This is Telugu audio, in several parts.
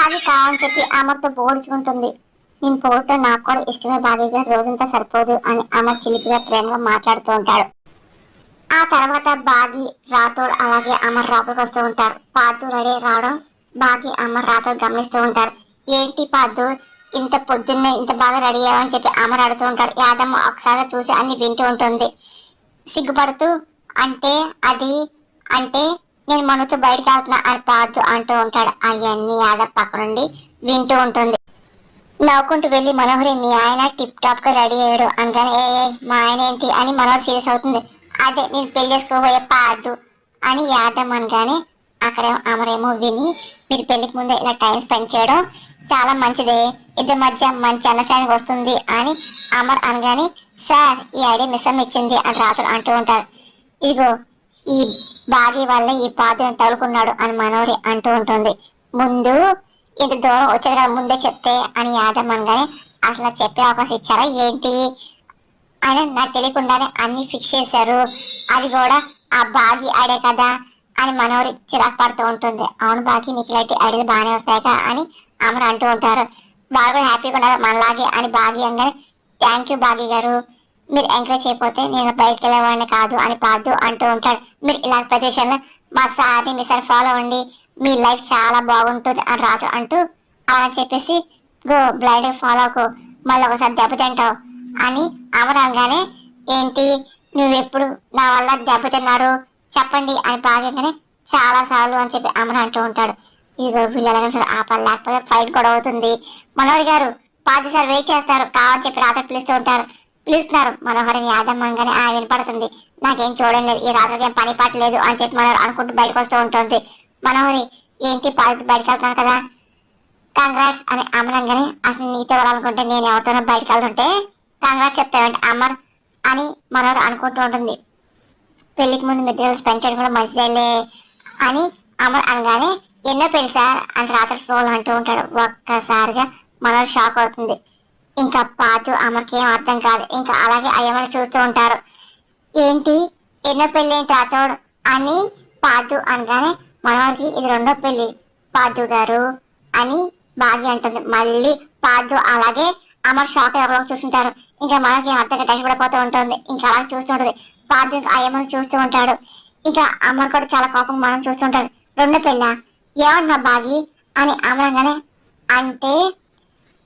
బాగి కావని చెప్పి అమర్తో పోల్చుకుంటుంది. నేను పోవటం నాకు కూడా ఇష్టమే బాగా, రోజంతా సరిపోదు అని అమర్ చిలిపిగా ప్రేమగా మాట్లాడుతూ ఉంటాడు. ఆ తర్వాత బాగి రాథోడ్ అలాగే అమర్ లోపలికి వస్తూ ఉంటారు. పాదు రెడీ రావడం బాగి అమర్ రాథోడ్ గమనిస్తూ ఉంటారు. ఏంటి పాదు ఇంత పొద్దున్నే ఇంత బాగా రెడీ అయ్యావని చెప్పి అమర్ అడుగుతూ ఉంటాడు. యాదమ్మ ఒకసారి చూసి అన్ని వింటూ ఉంటుంది. సిగ్గుపడుతూ అంటే అది అంటే నేను మనతో బయటకు వెళ్తున్నా అని పాదు అంటూ ఉంటాడు. అవన్నీ యాదవ్ పక్క నుండి వింటూ ఉంటుంది. నవ్వుకుంటూ వెళ్ళి మనోహరి మీ ఆయన టిప్ టాప్ గా రెడీ అయ్యాడు అనగానే ఏ మా ఆయన ఏంటి అని మనోహర్ సీరియస్ అవుతుంది. అదే నేను పెళ్లి చేసుకోబోయే పాదు అని యాదవ్ అనగానే అక్కడేమో అమరేమో విని మీరు పెళ్లికి ముందే ఇలా టైం స్పెండ్ చేయడం చాలా మంచిదే, ఇద్దరి మధ్య మంచి అండర్స్టాండింగ్ వస్తుంది అని అమర్ అనగానే సార్ ఈ ఐడియా మిస్ అమ్మ ఇచ్చింది అని రాత్రులు అంటూ ఉంటారు. ఇదిగో ఈ బాగి వల్ల ఈ పాదుని తగులుకున్నాడు అని మనోహరి అంటూ ఉంటుంది. ముందు ఇంత దూరం వచ్చేది కదా ముందే చెప్తే అని యాదవ్ అనగానే అసలు చెప్పే అవకాశం ఇచ్చారా ఏంటి అని నాకు తెలియకుండానే అన్ని ఫిక్స్ చేశారు, అది కూడా ఆ బాగి ఐడియా కదా అని మనోరి చిరాకు పడుతూ ఉంటుంది. అవును బాగి నీకు ఇలాంటి ఐడియాలు బాగానే వస్తాయి అని అమరు అంటూ ఉంటారు. బాగా కూడా హ్యాపీగా ఉండాలి మనలాగే అని బాగి అనగానే థ్యాంక్ యూ బాగి గారు, మీరు ఎంకరేజ్ చేయకపోతే నేను బయటకు వెళ్ళేవాడిని కాదు అని పాదు అంటూ ఉంటాడు. మీరు ఇలా ప్రదేశంలో మా సార్ని మీ సార్ ఫాలో అవ్వండి, మీ లైఫ్ చాలా బాగుంటుంది అని రాదు అంటూ అలా చెప్పేసి గో బ్లైండ్ ఫాలో అవ్వకు మళ్ళీ ఒకసారి దెబ్బతింటావు అని అమర్ అనగానే ఏంటి నువ్వెప్పుడు నా వల్ల దెబ్బతిన్నారు చెప్పండి అని బాగానే చాలా సార్లు అని చెప్పి అమర్ అంటూ ఉంటాడు. ఇదిగో వీళ్ళు ఎలాగైనా సరే ఆపాలి లేకపోతే ఫైట్ కూడా అవుతుంది. మనోహరి గారు పాది సార్ వెయిట్ చేస్తారు కావాలని చెప్పి రాత్రి పిలుస్తున్నారు మనోహరిని యాదమ్మ అనగానే ఆ వినపడుతుంది. నాకేం చూడడం లేదు ఈ రాత్రికి ఏం పని పట్టలేదు అని చెప్పి మనోహర్ అనుకుంటూ బయటకు వస్తూ ఉంటుంది. మనోహరి ఏంటి పాది బయటకు వెళ్తున్నాను కదా కంగ్రాట్స్ అని అమర్ అనగానే అసలు నీతో వెళ్ళాలనుకుంటే నేను ఎవరితోనో బయటకు వెళ్తుంటే కంగ్రాట్స్ చెప్తావంటే అమర్ అని మనోహర్ అనుకుంటూ ఉంటుంది. పెళ్లికి ముందు మిత్రులు స్పెండ్ చేయడం కూడా మంచిదేలే అని అమర్ అనగానే ఎన్నో పెళ్లి సార్ అని రాత్రి ఫ్లోలు అంటూ ఉంటాడు. ఒక్కసారిగా మనోహర్ షాక్ అవుతుంది. ఇంకా పాతు అమర్కి ఏం అర్థం కాదు. ఇంకా అలాగే అయ్యమని చూస్తూ ఉంటారు. ఏంటి ఎన్నో పెళ్లి ఏంటి రాతోడు అని పాతు అనగానే మనోహర్కి ఇది రెండో పెళ్లి పాతు గారు అని బాగి అంటుంది. మళ్ళీ పాతు అలాగే అమర్ షాక్ ఎవరో చూస్తుంటారు. ఇంకా మనకి అర్థంగా టెన్షన్ పడిపోతూ ఉంటుంది. ఇంకా అలాగే చూస్తూ ఉంటుంది. పాతు అయ్యమని చూస్తూ ఉంటాడు. ఇంకా అమర్ కూడా చాలా కోపం మనం చూస్తుంటాడు. రెండో పెళ్ళ ఏమన్నా బాగి అని అమరంగానే అంటే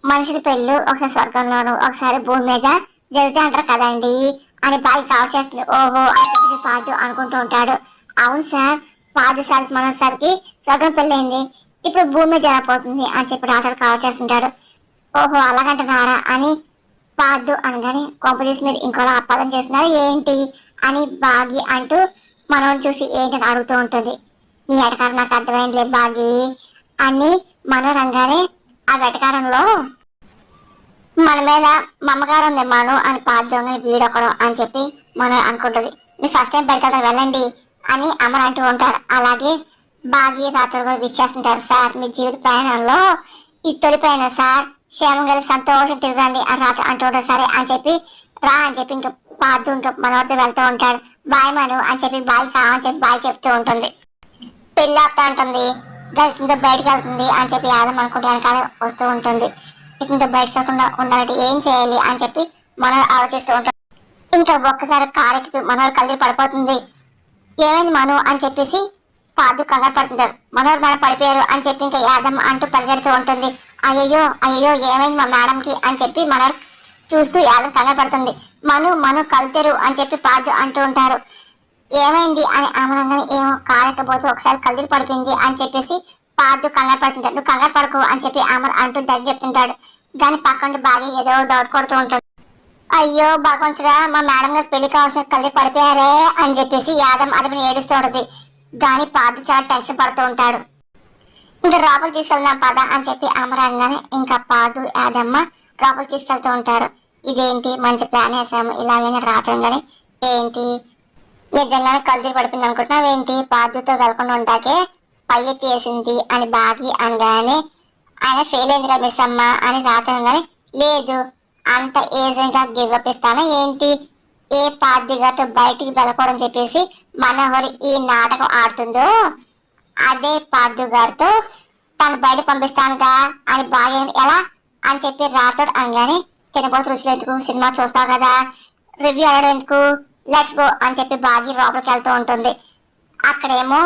మనుషుల పెళ్ళు ఒకసారి స్వర్గంలోను ఒకసారి భూమి మీద జరుగుతూ అంటారు కదండి అని బాగా కవర్ చేస్తుంది. ఓహో అని చెప్పేసి పాదు అనుకుంటూ ఉంటాడు. అవును సార్ పాదు సార్ మనోసారికి స్వర్గం పెళ్ళైంది ఇప్పుడు భూమి మీద జరగబోతుంది అని చెప్పి రాత్రి కవర్ చేస్తుంటాడు. ఓహో అలాగంటున్నారా అని పాదు అనగానే కొంపదీసి మీరు ఇంకోలా అపాదం చేస్తున్నారు ఏంటి అని బాగి అంటూ మనోని చూసి ఏంటని అడుగుతూ ఉంటుంది. నీ ఎటకారం నాకు అర్థమైందిలే బాగి అని మనోరంగానే ఆ వెటకారంలో మన మీద మమ్మగారు ఉంది మను అని పాద్యంగా వీడొకడం అని చెప్పి మనం అనుకుంటుంది. మీరు ఫస్ట్ టైం బయటకు వెళ్ళండి అని అమర్ అంటూ ఉంటారు. అలాగే బాగి రాత్రులు కూడా విచ్చేస్తుంటారు. సార్ మీ జీవిత ప్రయాణంలో ఇది తొలి ప్రయాణం సార్ క్షేమంగా సంతోషం తిరగండి అని రాత్రి అంటూ ఉంటారు. సరే అని చెప్పి రా అని చెప్పి ఇంకా పాదు ఇంకా మనోడితో వెళ్తూ ఉంటాడు. బాయ్ మను అని చెప్పి బాయ్ అని చెప్పి బాయ్ చెప్తూ ఉంటుంది. పెళ్ళి ఆపుతా ఉంటుంది. గడితో బయటకు వెళ్తుంది అని చెప్పి యాదం అనుకుంటాను కదా వస్తూ ఉంటుంది. ఇతనితో బయటకు వెళ్లకుండా ఉండాలంటే ఏం చేయాలి అని చెప్పి మనోహర్ ఆలోచిస్తూ ఉంటాడు. ఇంకా ఒక్కసారి కారు ఎక్కుతూ మనోహర్ కలిసి పడిపోతుంది. ఏమైంది మను అని చెప్పేసి పాదు కంగారు పడుతుంటారు. మనోహర్ మేడం పడిపోయారు అని చెప్పి ఇంకా యాదమ్మ అంటూ పరిగెడుతూ ఉంటుంది. అయ్యో అయ్యో ఏమైంది మా మేడంకి అని చెప్పి మనోహర్ చూస్తూ యాదం కంగారు పడుతుంది. మను కలుతారు అని చెప్పి పాదు అంటూ ఉంటారు. ఏమైంది అని అమరంగానే ఏమో కారెక్కబోతూ ఒకసారి కళ్ళు పడిపోయింది అని చెప్పేసి పాదు కంగారు పడుతుంటాడు. నువ్వు కంగారు పడుకో అని చెప్పి అమర్ అంటూ దగ్గర చెప్తుంటాడు. దాని పక్కన బాగా ఏదో డౌట్ కొడుతూ ఉంటుంది. అయ్యో భగవంతుడా మా మేడం గారు పెళ్లి కావాల్సిన కళ్ళు పడిపోయారే అని చెప్పేసి యాదం అది ఏడుస్తూ ఉంటుంది. దాని పాదు చాలా టెన్షన్ పడుతూ ఉంటాడు. ఇంకా లోపలికి తీసుకెళ్దాం పద అని చెప్పి అమరంగానే ఇంకా పాదు యాదమ్మ లోపలికి తీసుకెళ్తూ ఉంటారు. ఇదేంటి మంచి ప్లాన్ వేసాము ఇలాగైనా రాత్రంగానే ఏంటి నిజంగానే కల్తీ పడిపోయింది అనుకుంటున్నావు ఏంటి పాదుతో వెళ్లకుండా ఉంటాకే పై తీసింది అని బాగి అనగానే ఆయన ఫెయిల్ అయిందిగా మిస్ అమ్మ అని రాత్రంగానే లేదు అంత ఏజెంట్గా గివ్ అప్ ఇస్తానా ఏంటి ఏ పాద్దిగారితో బయటికి వెళ్ళకూడదని చెప్పేసి మనోహరి ఈ నాటకం ఆడుతుందో అదే పాద్దు గారితో తను బయట పంపిస్తానుగా అని బాగా ఎలా అని చెప్పి రాతోడు అనగానే తినబోతు రుచులు ఎందుకు సినిమా చూస్తావు కదా రివ్యూ అడగడం ఎందుకు లెట్స్ గో అని చెప్పి బాగి లోపలికి వెళ్తూ ఉంటుంది. అక్కడేమో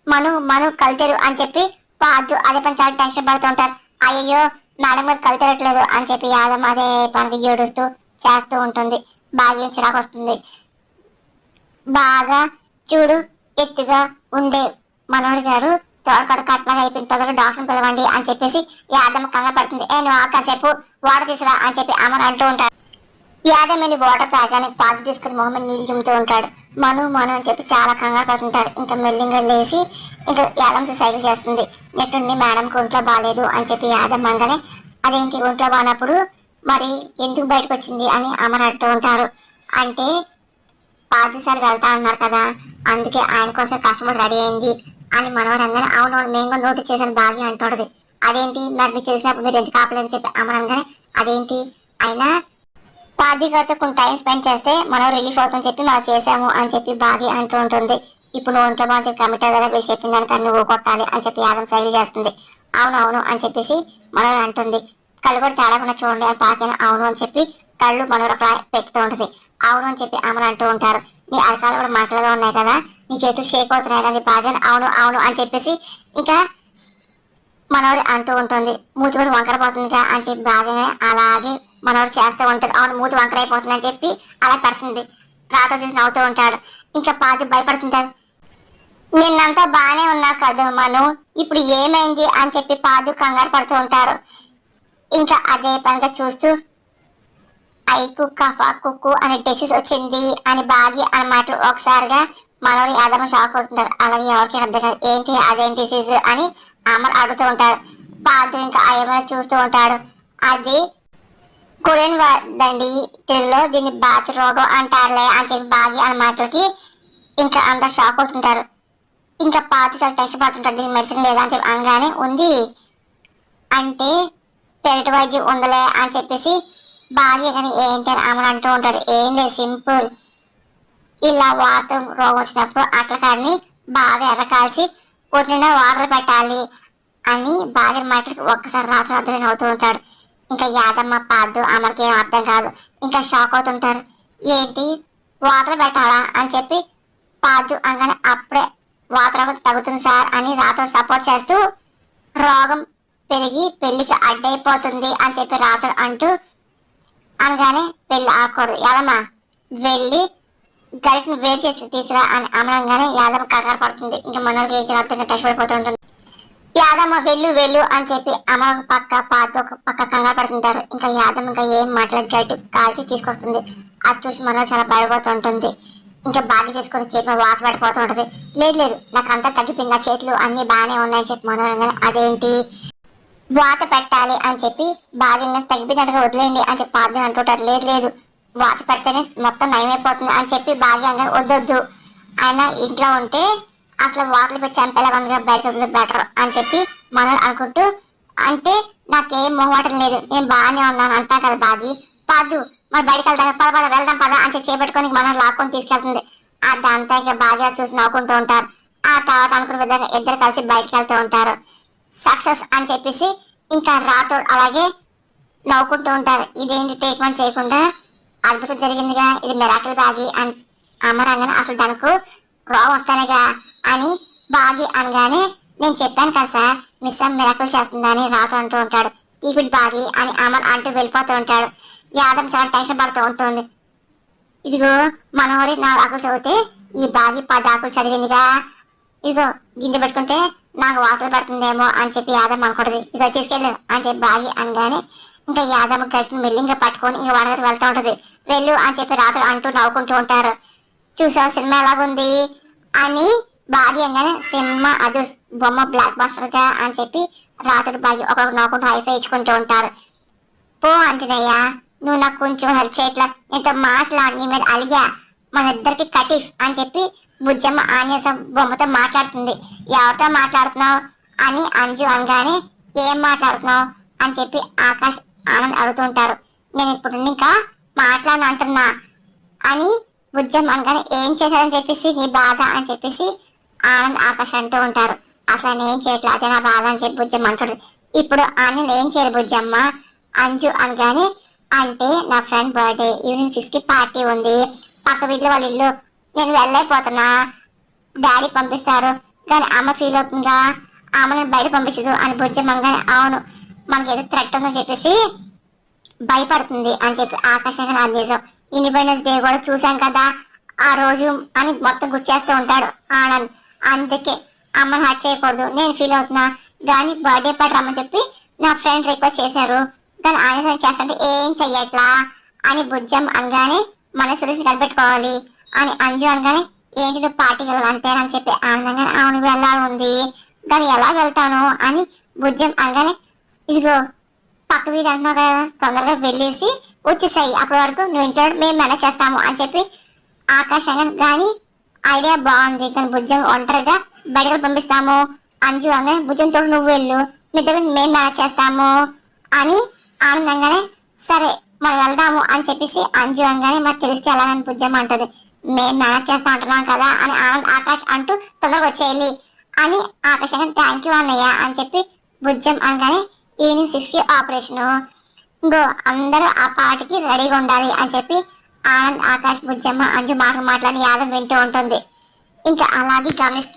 మను మను కలితేరు అని చెప్పి పాదు అదే పని చాలా టెన్షన్ పడుతూ ఉంటారు. అయ్యో మేడం గారు కలితేరట్లేదు అని చెప్పి యాదమ్మ అదే పనికి ఏడుస్తూ చేస్తూ ఉంటుంది. బాగా చిరాకు వస్తుంది. బాగా చూడు ఎత్తుగా ఉండే మనోడి గారు తోడకడు కట్నగా అయిపోయిన తొందరగా డాక్టర్ పిలవండి అని చెప్పేసి యాదమ్మ కంగా పడుతుంది. నువ్వు కాసేపు వాటర్ తీసురా అని చెప్పి అమర్ అంటూ ఉంటారు. యాదమ్మ వెళ్ళి వాటర్ తాగానే పాలు తీసుకుని మొహమ్మద్ నీళ్ళు చుమ్ముతూ ఉంటాడు. మను మను అని చెప్పి చాలా కంగారు పడుతుంటారు. ఇంకా మెల్లింగా లేచి ఇంకా యాదమ్మ సైకిల్ చేస్తుంది. నెట్టుండి మేడంకి ఒంట్లో బాగాలేదు అని చెప్పి యాదమ్మ అనగానే అదేంటి ఒంట్లో బాగానప్పుడు మరి ఎందుకు బయటకు వచ్చింది అని అమర్ అంటూ ఉంటారు. అంటే పాదసారి వెళ్తా ఉన్నారు కదా అందుకే ఆయన కోసం కస్టమర్ రెడీ అయింది అని మనవరంగానే అవునవును మేము కూడా నోటీస్ చేశాను బాగా అంటోడది. అదేంటి మరి మీకు తెలిసినప్పుడు మీరు ఎందుకు ఆపలేదని చెప్పి అమరంగానే అదేంటి అయినా పాది గారితో కొన్ని టైం స్పెండ్ చేస్తే మనం రిలీఫ్ అవుతుందని చెప్పి మనం చేసాము అని చెప్పి బాగి అంటూ ఉంటుంది. ఇప్పుడు నువ్వు ఒంట్లో అని చెప్పి కమిటీ కదా వీళ్ళు చెప్పిన దానికన్నా నువ్వు కొట్టాలి అని చెప్పి యాదం సైకిల్ చేస్తుంది. అవునవును అని చెప్పేసి మనోరు అంటుంది. కళ్ళు కూడా తేడాకుండా చూడండి అని పాకైనా అవును అని చెప్పి కళ్ళు మనోరు అక్కడ పెట్టుతూ ఉంటుంది. అవును అని చెప్పి అమలు అంటూ ఉంటారు. నీ అరకాలు కూడా మాటలుగా ఉన్నాయి కదా నీ చేతులు షేక్ అవుతున్నాయి కానీ బాగా అవును అవును అని చెప్పేసి ఇంకా మనోడు అంటూ ఉంటుంది. మూతి కూడా వంకర పోతుందిగా అని చెప్పి బాగానే అలాగే మనోడు చేస్తూ ఉంటుంది. అవును మూతి వంకర అయిపోతుంది అని చెప్పి అలా పెడుతుంది. రాతో చూసి నవ్వుతూ ఉంటాడు. ఇంకా పాతి భయపడుతుంటారు. నిన్నంతా బాగానే ఉన్నా కదా మను ఇప్పుడు ఏమైంది అని చెప్పి పాదు కంగారు పడుతూ ఉంటారు. ఇంకా అదే పనిగా చూస్తూ ఐకు కఫా కుక్కు అనే డిసీజ్ వచ్చింది అని బాగి అన్నమాట ఒకసారిగా మనోడు యాదమ్మ షాక్ అవుతుంటారు. అలాగే ఎవరికి అర్థం కాదు ఏంటి అదేం డిసీజ్ అని అమర్ అడుగుతూ ఉంటాడు. పాదు ఇంకా ఏమైనా చూస్తూ ఉంటాడు. అది కొరియన్ దండి తెలుగులో దీన్ని బాతి రోగం అంటారులే అని చెప్పి బాగి అన్న మాటలకి ఇంకా అందరు షాక్ అవుతుంటారు. ఇంకా పాత చాలా టెన్షన్ పడుతుంటారు. దీనికి మెడిసిన్ లేదా అని చెప్పి అనగానే ఉంది అంటే పెరటి వైద్యం ఉందలే అని చెప్పేసి బాగా కానీ ఏంటి అని అమలు అంటూ ఉంటాడు. ఏం లేదు సింపుల్ ఇలా వాతం రోగం వచ్చినప్పుడు అట్ల కాడిని బాగా ఎర్రకాల్చి కొట్టిన వాటర్ పెట్టాలి అని బాగా మాటకి ఒక్కసారి రాత్రి అర్థమైన అవుతూ ఉంటాడు. ఇంకా యాదమ్మ పాదు అమలకి ఏం అర్థం కాదు. ఇంకా షాక్ అవుతుంటారు. ఏంటి వాటర్ పెట్టాలా అని చెప్పి పాదు అనగానే అప్పుడే వాటర్ తగ్గుతుంది సార్ అని రాత్రి సపోర్ట్ చేస్తూ రోగం పెరిగి పెళ్లికి అడ్డైపోతుంది అని చెప్పి రాత్రి అంటూ అనగానే పెళ్లి ఆకూడదు యాదమ్మ వెళ్ళి గరిటను వేడి చేసి తీసురా అని అమలంగానే యాదమ్మ కంగారు పడుతుంది. ఇంకా మనోడికి ఏం చేయాలో అర్థం టచ్ పడిపోతూ ఉంటుంది. యాదమ్మ వెళ్ళు వెళ్ళు అని చెప్పి అమ్మ ఒక పక్క పాత ఒక పక్క కంగారు పడుతుంటారు. ఇంకా యాదమ్మ ఇంకా ఏం మాట్లాడి గడ్డి కాల్చి తీసుకొస్తుంది. అది చూసి మనోడు చాలా భయపడుతూ ఉంటుంది. ఇంకా బాగా తీసుకొని చేతిలో వాత పడిపోతూ ఉంటుంది. లేదు లేదు నాకు అంతా తగ్గిపోయింది నా చేతులు అన్ని బాగానే ఉన్నాయని చెప్పి మనోడు అదేంటి వాత పెట్టాలి అని చెప్పి బాగా తగ్గిపోయినట్టుగా వదిలేయండి అని చెప్పి పాద అంటుంటారు. లేదు లేదు వాత పెడితేనే మొత్తం నయమైపోతుంది అని చెప్పి బాగా వద్దొద్దు ఆయన ఇంట్లో ఉంటే అసలు వాతలు పెట్టి చంపేలా ఉందిగా బయటకు బెటర్ అని చెప్పి మనం అనుకుంటూ అంటే నాకేం మొహమాటం లేదు నేను బాగానే ఉన్నాను అంటా కదా బాగి పాదు మరి బయటకు వెళ్తాను పద పద వెళ్దాం పద అని చెప్పి చేపట్టుకొని మనం లాక్కొని తీసుకెళ్తుంది. అదంతా ఇంకా బాగా చూసి నవ్వుకుంటూ ఉంటారు. ఆ తర్వాత అనుకున్న విధంగా ఇద్దరు కలిసి బయటకు వెళ్తూ ఉంటారు. సక్సెస్ అని చెప్పేసి ఇంకా రాతోడు అలాగే నవ్వుకుంటూ ఉంటారు. ఇదేంటి ట్రీట్మెంట్ చేయకుండా అద్భుతం జరిగిందిగా ఇది మిరాకిల్ బాగి అని అమరంగానే అసలు దానికి రోగం వస్తానేగా అని బాగి అనగానే నేను చెప్పాను కదా సార్ మిస్ మిరాకిల్ చేస్తుందని రాతు అంటూ ఉంటాడు. కీపిడ్ బాగి అని అమర్ అంటూ వెళ్ళిపోతూ ఉంటాడు. యాదం చాలా టెన్షన్ పడుతూ ఉంటుంది. ఇదిగో మనోరి 4 ఆకులు చదివితే ఈ బాగి 10 ఆకులు చదివిందిగా ఇదిగో గింజ పెట్టుకుంటే నాకు వాతలు పడుతుందేమో అని చెప్పి యాదమ్మ అనుకుంటుంది. ఇక తీసుకెళ్ళు అని చెప్పి బాగి అనగానే ఇంకా యాదమ్మ గట్టిని మెల్లింగా పట్టుకొని ఇంకా వాడగది వెళ్తూ ఉంటుంది. వెళ్ళు అని చెప్పి రాత్రి అంటూ నవ్వుకుంటూ ఉంటారు. చూసావు సినిమా ఎలాగుంది అని బాగి అనగానే సినిమా అది బొమ్మ బ్లాక్ బస్టర్ గా అని చెప్పి రాత్రి బాగి ఒకరికి నవ్వుకుంటూ హైఫై ఇచ్చుకుంటూ ఉంటారు. పో అంజనయ్య నువ్వు నాకు కొంచెం హెల్ప్ చేయట్లా నీతో మాట్లాడి నీ మీద అలిగా మన ఇద్దరికి కటీఫ్ అని చెప్పి బుజ్జమ్మ ఆంజనేయ బొమ్మతో మాట్లాడుతుంది. ఎవరితో మాట్లాడుతున్నావు అని అంజు అనగానే ఏం మాట్లాడుతున్నావు అని చెప్పి ఆకాష్ ఆనంద్ అడుగుతుంటారు. నేను ఇప్పుడు ఇంకా మాట్లాడను అంటున్నా అని బుజ్జమ్మ అనగానే ఏం చేశారని చెప్పేసి నీ బాధ అని చెప్పేసి ఆనంద్ ఆకాష్ అంటూ ఉంటారు. అసలు నేను ఏం చేయట్లేదు, అదే నా బాధ అని చెప్పి బుజ్జమ్మ అంటాడు. ఇప్పుడు ఆనంద్ ఏం చేయరు బుజ్జమ్మ అంజు అనగానే, అంటే నా ఫ్రెండ్ బర్త్డే ఈవినింగ్ 6 కి పార్టీ ఉంది, పక్క వీధిలో వాళ్ళ ఇల్లు, నేను వెళ్ళలేకపోతున్నా, డాడీ పంపిస్తారు కానీ అమ్మ ఫీల్ అవుతుందా, అమ్మని బయట పంపించదు అని బుజ్జమ్మ అనగానే, అవును మనకి ఏదో థ్రెట్ ఉందని చెప్పేసి భయపడుతుంది అని చెప్పి ఆకాశంగా నా దేశం ఇండిపెండెన్స్ డే కూడా చూసాం కదా ఆ రోజు అని మొత్తం గుర్చేస్తూ ఉంటాడు ఆనంద్. అందుకే అమ్మని హర్ట్ చేయకూడదు, నేను ఫీల్ అవుతున్నా, కానీ బర్త్డే పార్టీ రమ్మని చెప్పి నా ఫ్రెండ్ రిక్వెస్ట్ చేశారు, కానీ ఆలస్యం చేస్తుంటే ఏం చెయ్యట్లా అని బుజ్జం అనగానే, మన సురేష్ కనిపెట్టుకోవాలి అని అంజు అనగానే, ఏంటి నువ్వు పార్టీకి వెళ్ళాలి అంతేనని చెప్పి ఆనందంగా, అవును వెళ్ళాలి ఉంది కానీ ఎలా వెళ్తాను అని బుజ్జం అనగానే, ఇదిగో పక్క వీధి అంటున్నావు కదా, తొందరగా వెళ్ళేసి వచ్చేసాయి, అప్పటి వరకు నువ్వు ఇంట్లో మేము మేనేజ్ చేస్తాము అని చెప్పి ఆకాశంగా, కానీ ఐడియా బాగుంది కానీ బుజ్జం ఒంటరిగా బయటకు పంపిస్తాము, అంజు అనగానే బుజ్జంతో నువ్వు వెళ్ళు, మీ దగ్గర మేము మేనేజ్ చేస్తాము అని ఆనందంగానే, సరే మనం వెళ్దాము అని చెప్పేసి అంజు అనగానే, మరి తెలిస్తే ఎలాగని బుజ్జమ్మ అంటది, మేము మేనేజ్ చేస్తా అంటున్నాం కదా అని ఆనంద్ ఆకాష్ అంటూ తొందరగా వచ్చేయాలి అని ఆకాశంగా, థ్యాంక్ యూ అన్నయ్య అని చెప్పి బుజ్జం అనగానే, ఈవినింగ్ 6 కి ఆపరేషను, ఇంకో అందరూ ఆ పాటకి రెడీగా ఉండాలి అని చెప్పి ఆనంద్ ఆకాష్ బుజ్జమ్మ అంజు మాటలు మాట్లాడి యాదవ్ వింటూ ఉంటుంది. ఇంకా అలాగే గమనిస్తూ